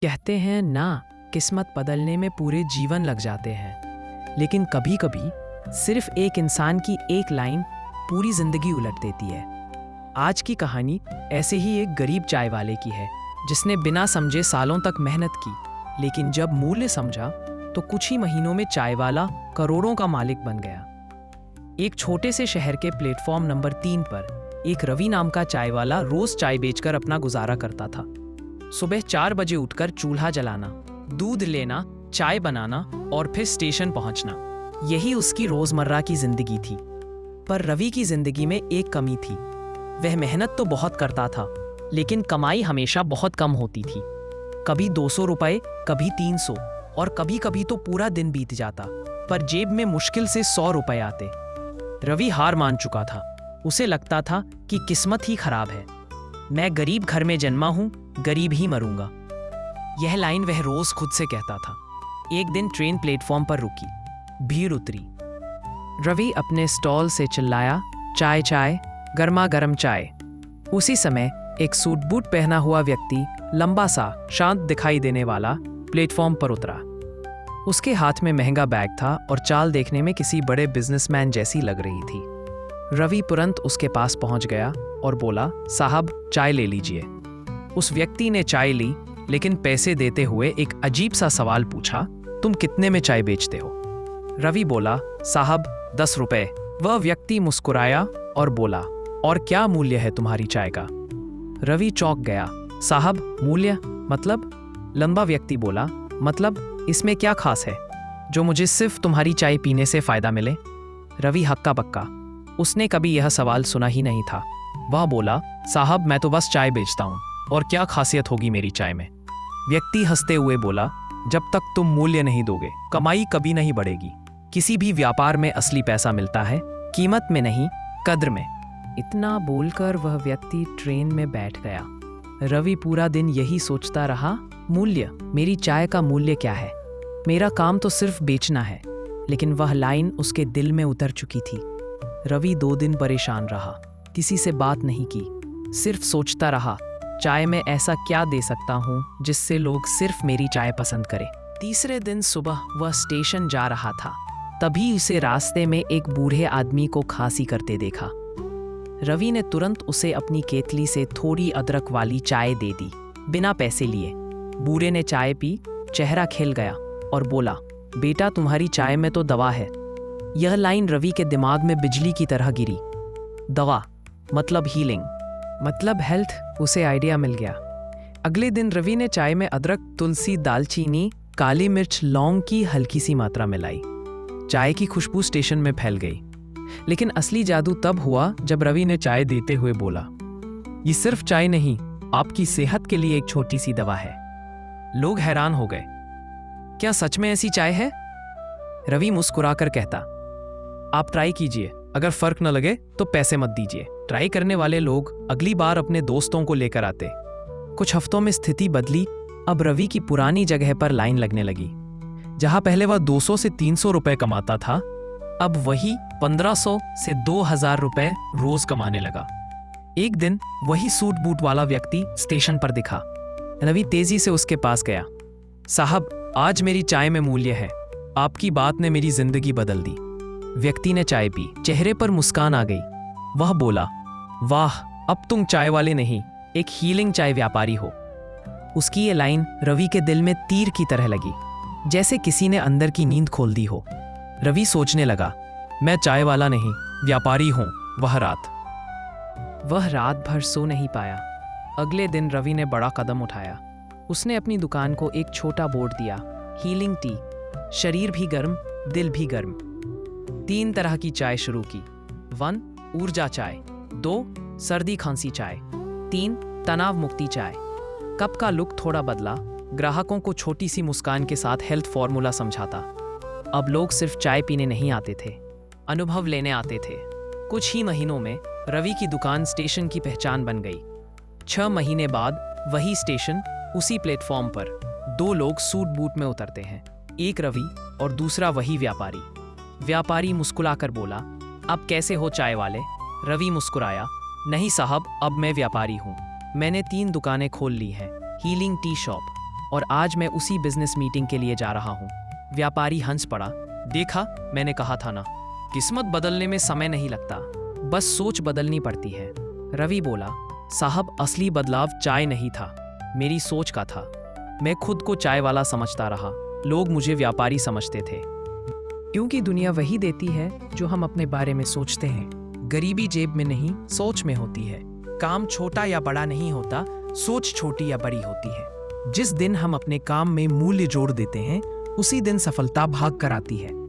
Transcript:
कहते हैं ना, किस्मत बदलने में पूरे जीवन लग जाते हैं, लेकिन कभी कभी सिर्फ एक इंसान की एक लाइन पूरी जिंदगी उलट देती है। आज की कहानी ऐसे ही एक गरीब चाय वाले की है, जिसने बिना समझे सालों तक मेहनत की, लेकिन जब मूल्य समझा तो कुछ ही महीनों में चाय वाला करोड़ों का मालिक बन गया। एक छोटे से शहर के प्लेटफॉर्म नंबर 3 पर एक रवि नाम का चाय वाला रोज चाय बेचकर अपना गुजारा करता था। सुबह 4 बजे उठकर चूल्हा जलाना, दूध लेना, चाय बनाना और फिर स्टेशन पहुंचना, यही उसकी रोजमर्रा की जिंदगी थी। पर रवि की जिंदगी में एक कमी थी। वह मेहनत तो बहुत करता था, लेकिन कमाई हमेशा बहुत कम होती थी। कभी 200 रुपए, कभी 300 और कभी कभी तो पूरा दिन बीत जाता, पर जेब में मुश्किल से 100 रुपए आते। रवि हार मान चुका था। उसे लगता था कि किस्मत ही खराब है। मैं गरीब घर में जन्मा हूं, गरीब ही मरूंगा। यह लाइन वह रोज खुद से कहता था। एक दिन ट्रेन प्लेटफॉर्म पर रुकी, भीड़ उतरी। रवि अपने स्टॉल से चिल्लाया, चाय चाय, गर्मा गर्म चाय। उसी समय एक सूट बूट पहना हुआ व्यक्ति, लंबा सा, शांत दिखाई देने वाला, प्लेटफॉर्म पर उतरा। उसके हाथ में महंगा बैग था और चाल देखने में किसी बड़े बिजनेसमैन जैसी लग रही थी। रवि तुरंत उसके पास पहुंच गया और बोला, साहब चाय ले लीजिए। उस व्यक्ति ने चाय ली, लेकिन पैसे देते हुए एक अजीब सा सवाल पूछा, तुम कितने में चाय बेचते हो? रवि बोला, साहब 10 रुपए। वह व्यक्ति मुस्कुराया और बोला, और क्या मूल्य है तुम्हारी चाय का? रवि चौंक गया। साहब मूल्य मतलब? लंबा व्यक्ति बोला, मतलब इसमें क्या खास है जो मुझे सिर्फ तुम्हारी चाय पीने से फायदा मिले? रवि हक्का बक्का। उसने कभी यह सवाल सुना ही नहीं था। वह बोला, साहब मैं तो बस चाय बेचता हूँ, और क्या खासियत होगी मेरी चाय में? व्यक्ति हंसते हुए बोला, जब तक तुम मूल्य नहीं दोगे, कमाई कभी नहीं बढ़ेगी। किसी भी व्यापार में असली पैसा मिलता है कीमत में नहीं, कद्र में। इतना बोलकर वह व्यक्ति ट्रेन में बैठ गया। रवि पूरा दिन यही सोचता रहा, मूल्य, मेरी चाय का मूल्य क्या है? मेरा काम तो सिर्फ बेचना है। लेकिन वह लाइन उसके दिल में उतर चुकी थी। रवि 2 दिन परेशान रहा, किसी से बात नहीं की, सिर्फ सोचता रहा, चाय में ऐसा क्या दे सकता हूँ जिससे लोग सिर्फ मेरी चाय पसंद करें। तीसरे दिन सुबह वह स्टेशन जा रहा था, तभी उसे रास्ते में एक बूढ़े आदमी को खांसी करते देखा। रवि ने तुरंत उसे अपनी केतली से थोड़ी अदरक वाली चाय दे दी, बिना पैसे लिए। बूढ़े ने चाय पी, चेहरा खिल गया और बोला, बेटा तुम्हारी चाय में तो दवा है। यह लाइन रवि के दिमाग में बिजली की तरह गिरी। दवा मतलब हीलिंग, मतलब हेल्थ। उसे आइडिया मिल गया। अगले दिन रवि ने चाय में अदरक, तुलसी, दालचीनी, काली मिर्च, लौंग की हल्की सी मात्रा मिलाई। चाय की खुशबू स्टेशन में फैल गई। लेकिन असली जादू तब हुआ जब रवि ने चाय देते हुए बोला, ये सिर्फ चाय नहीं, आपकी सेहत के लिए एक छोटी सी दवा है। लोग हैरान हो गए, क्या सच में ऐसी चाय है? रवि मुस्कुराकर कहता, आप ट्राई कीजिए, अगर फर्क न लगे तो पैसे मत दीजिए। ट्राई करने वाले लोग अगली बार अपने दोस्तों को लेकर आते। कुछ हफ्तों में स्थिति बदली। अब रवि की पुरानी जगह पर लाइन लगने लगी। जहां पहले वह 200 से 300 रुपए कमाता था, अब वही 1500 से 2000 रुपए रोज कमाने लगा। एक दिन वही सूट बूट वाला व्यक्ति स्टेशन पर दिखा। रवि तेजी से उसके पास गया। साहब आज मेरी चाय में मूल्य है, आपकी बात ने मेरी जिंदगी बदल दी। व्यक्ति ने चाय पी, चेहरे पर मुस्कान आ गई। वह बोला, वाह, अब तुम चाय वाले नहीं, एक हीलिंग चाय व्यापारी हो। उसकी ये लाइन रवि के दिल में तीर की तरह लगी, जैसे किसी ने अंदर की नींद खोल दी हो। रवि सोचने लगा, मैं चाय वाला नहीं, व्यापारी हूं। वह रात भर सो नहीं पाया। अगले दिन रवि ने बड़ा कदम उठाया। उसने अपनी दुकान को एक छोटा बोर्ड दिया, हीलिंग टी, शरीर भी गर्म, दिल भी गर्म। 3 तरह की चाय शुरू की। 1 ऊर्जा चाय, 2 सर्दी खांसी चाय, 3 तनाव मुक्ति चाय। कप का लुक थोड़ा बदला, ग्राहकों को छोटी सी मुस्कान के साथ हेल्थ फॉर्मूला समझाता। अब लोग सिर्फ चाय पीने नहीं आते थे, अनुभव लेने आते थे। कुछ ही महीनों में रवि की दुकान स्टेशन की पहचान बन गई। 6 महीने बाद वही स्टेशन, उसी प्लेटफॉर्म पर 2 लोग सूट बूट में उतरते हैं, एक रवि और दूसरा वही व्यापारी। व्यापारी मुस्कुराकर बोला, अब कैसे हो चाय वाले? रवि मुस्कुराया, नहीं साहब, अब मैं व्यापारी हूँ। मैंने 3 दुकानें खोल ली हैं, हीलिंग टी शॉप, और आज मैं उसी बिजनेस मीटिंग के लिए जा रहा हूँ। व्यापारी हंस पड़ा। देखा, मैंने कहा था ना, किस्मत बदलने में समय नहीं लगता, बस सोच बदलनी पड़ती है। रवि बोला, साहब असली बदलाव चाय नहीं था, मेरी सोच का था। मैं खुद को चाय वाला समझता रहा, लोग मुझे व्यापारी समझते थे। क्योंकि दुनिया वही देती है जो हम अपने बारे में सोचते हैं। गरीबी जेब में नहीं, सोच में होती है। काम छोटा या बड़ा नहीं होता, सोच छोटी या बड़ी होती है। जिस दिन हम अपने काम में मूल्य जोड़ देते हैं, उसी दिन सफलता भाग कर आती है।